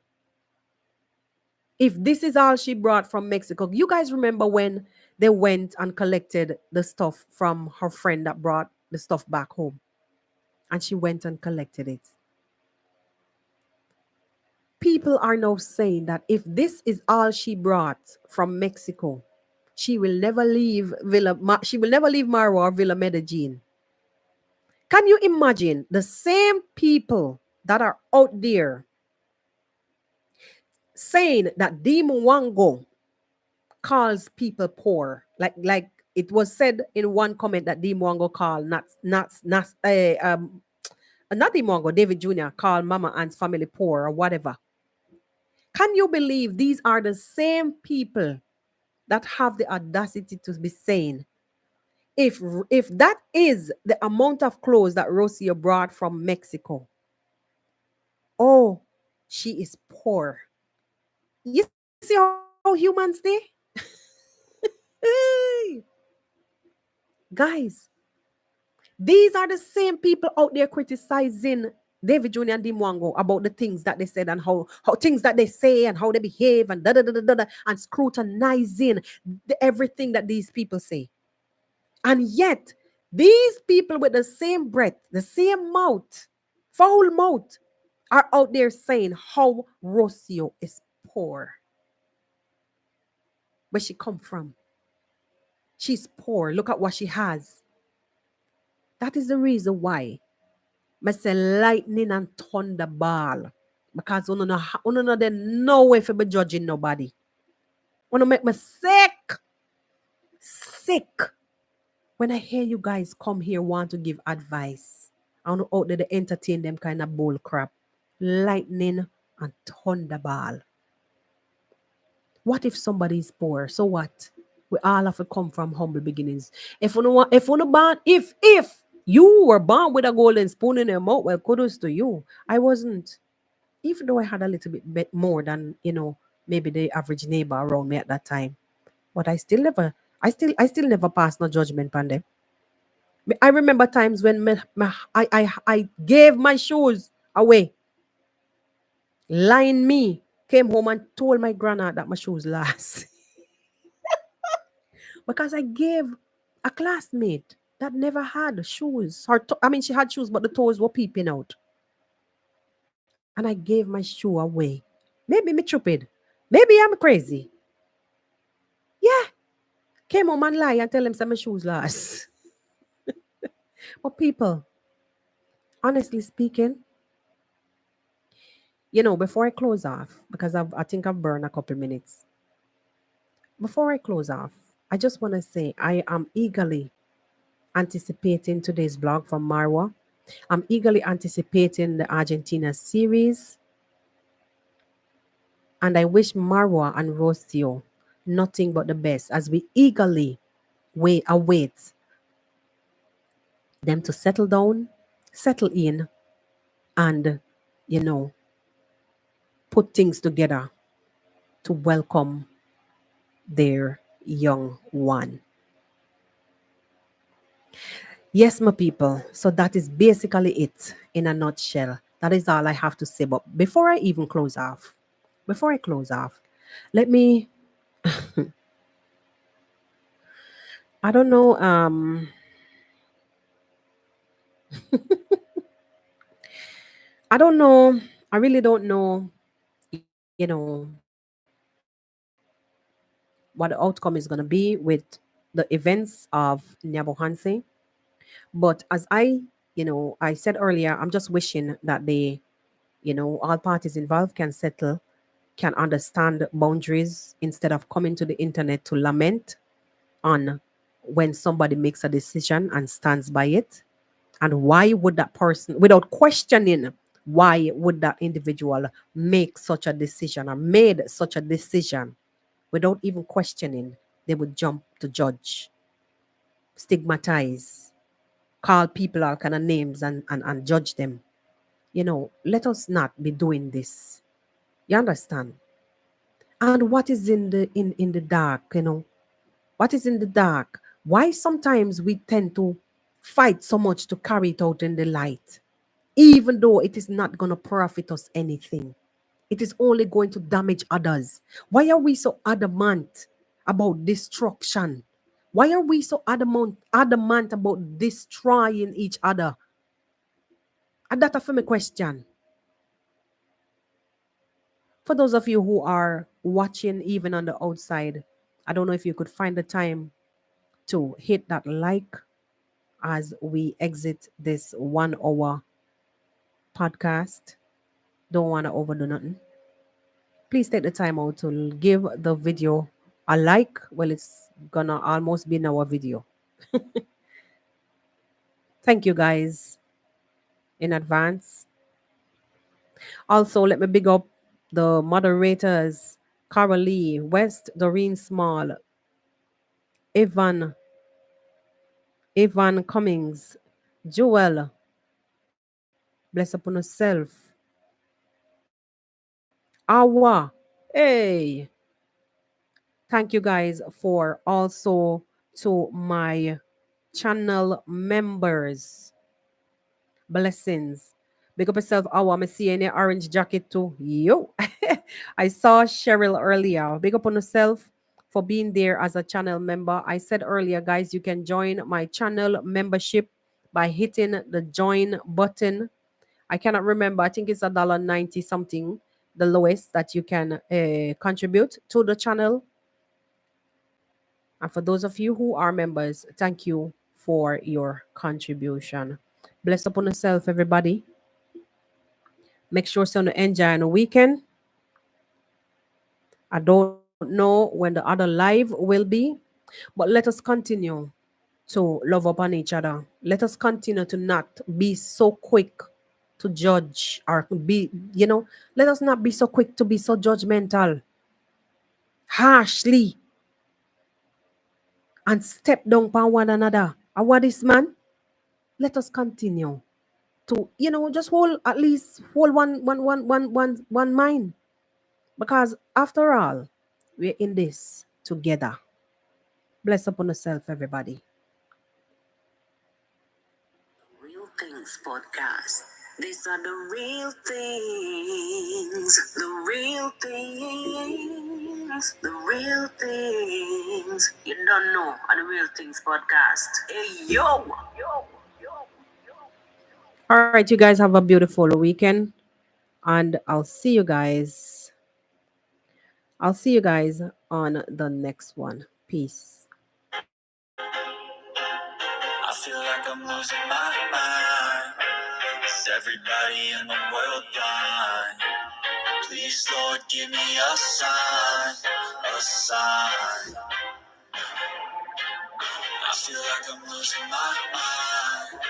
If this is all she brought from Mexico, you guys remember when they went and collected the stuff from her friend that brought the stuff back home? And she went and collected it. People are now saying that if this is all she brought from Mexico, she will never leave Marwa or Villa Medellin. Can you imagine the same people that are out there saying that Dimuwango calls people poor? Like it was said in one comment that Dimuwango called not Dimuwango, David Jr. called Mama Ant's family poor or whatever. Can you believe these are the same people that have the audacity to be saying if that is the amount of clothes that Rocio brought from Mexico, oh, she is poor. You see how humans stay? Hey, guys, these are the same people out there criticizing David Jr. and Dimwango about the things that they said and how things that they say and how they behave and and scrutinizing everything that these people say. And yet, these people with the same breath, the same mouth, foul mouth, are out there saying how Rocio is poor. Where she come from? She's poor. Look at what she has. That is the reason why I say lightning and thunderball. Because uno no there no way for be judging nobody. Wanna make me sick. Sick. When I hear you guys come here want to give advice, I want to out there to entertain them kind of bull crap. Lightning and thunderball. What if somebody is poor? So what? We all have to come from humble beginnings. If you were born with a golden spoon in your mouth, well, kudos to you. I wasn't. Even though I had a little bit more than maybe the average neighbor around me at that time, but I still never passed no judgment on them. I remember times when I gave my shoes away. Line me, came home and told my grandma that my shoes last. Because I gave a classmate that never had shoes. I mean, she had shoes, but the toes were peeping out. And I gave my shoe away. Maybe me stupid. Maybe I'm crazy. Yeah. Came home and lie and tell them some my shoes last. But people, honestly speaking, before I close off, because I think I've burned a couple minutes. Before I close off, I just want to say I am eagerly anticipating today's vlog from Marwa. I'm eagerly anticipating the Argentina series. And I wish Marwa and Rocio nothing but the best as we eagerly await them to settle down, settle in, and, you know, put things together to welcome their young one. Yes, my people. So that is basically it in a nutshell. That is all I have to say. But before I close off, Let me, I don't know, I don't know, I really don't know, what the outcome is going to be with the events of Nyabohanse. But as I said earlier, I'm just wishing that all parties involved can settle, can understand boundaries instead of coming to the internet to lament on when somebody makes a decision and stands by it. And why would that person, without questioning, why would that individual make such a decision or made such a decision without even questioning? They would jump to judge, stigmatize, call people all kind of names and judge them. Let us not be doing this. You understand? And what is in the dark, what is in the dark? Why sometimes we tend to fight so much to carry it out in the light, even though it is not going to profit us anything. It is only going to damage others. Why are we so adamant about destruction? Why are we so adamant about destroying each other? And that's a me question. For those of you who are watching even on the outside, I don't know if you could find the time to hit that like as we exit this 1 hour podcast. Don't want to overdo nothing. Please take the time out to give the video a like. Well, it's gonna almost be in our video. Thank you guys in advance. Also, let me big up the moderators: Carol Lee, West, Doreen Small, Evan, Evan Cummings, Joel, bless upon herself, Awa. Hey, thank you guys for also to my channel members. Blessings. Big up yourself. Oh, I'm seeing your orange jacket too. Yo. I saw Cheryl earlier. Big up on yourself for being there as a channel member. I said earlier, guys, you can join my channel membership by hitting the join button. I cannot remember. I think it's $1.90 something, the lowest that you can contribute to the channel. And for those of you who are members, thank you for your contribution. Bless upon yourself, everybody. Make sure so you enjoy the weekend. I don't know when the other live will be, but let us continue to love upon each other. Let us continue to not be so quick to judge or let us not be so quick to be so judgmental, harshly, and step down upon one another. And what is man? Let us continue to, just hold at least hold one mind. Because after all, we're in this together. Bless upon yourself, everybody. Real Things Podcast. These are the real things. The real things. The real things. You don't know on the Real Things Podcast. Hey, yo! All right, you guys have a beautiful weekend. And I'll see you guys on the next one. Peace. I feel like I'm losing my mind. Is everybody in the world blind? Please, Lord, give me a sign, a sign. I feel like I'm losing my mind.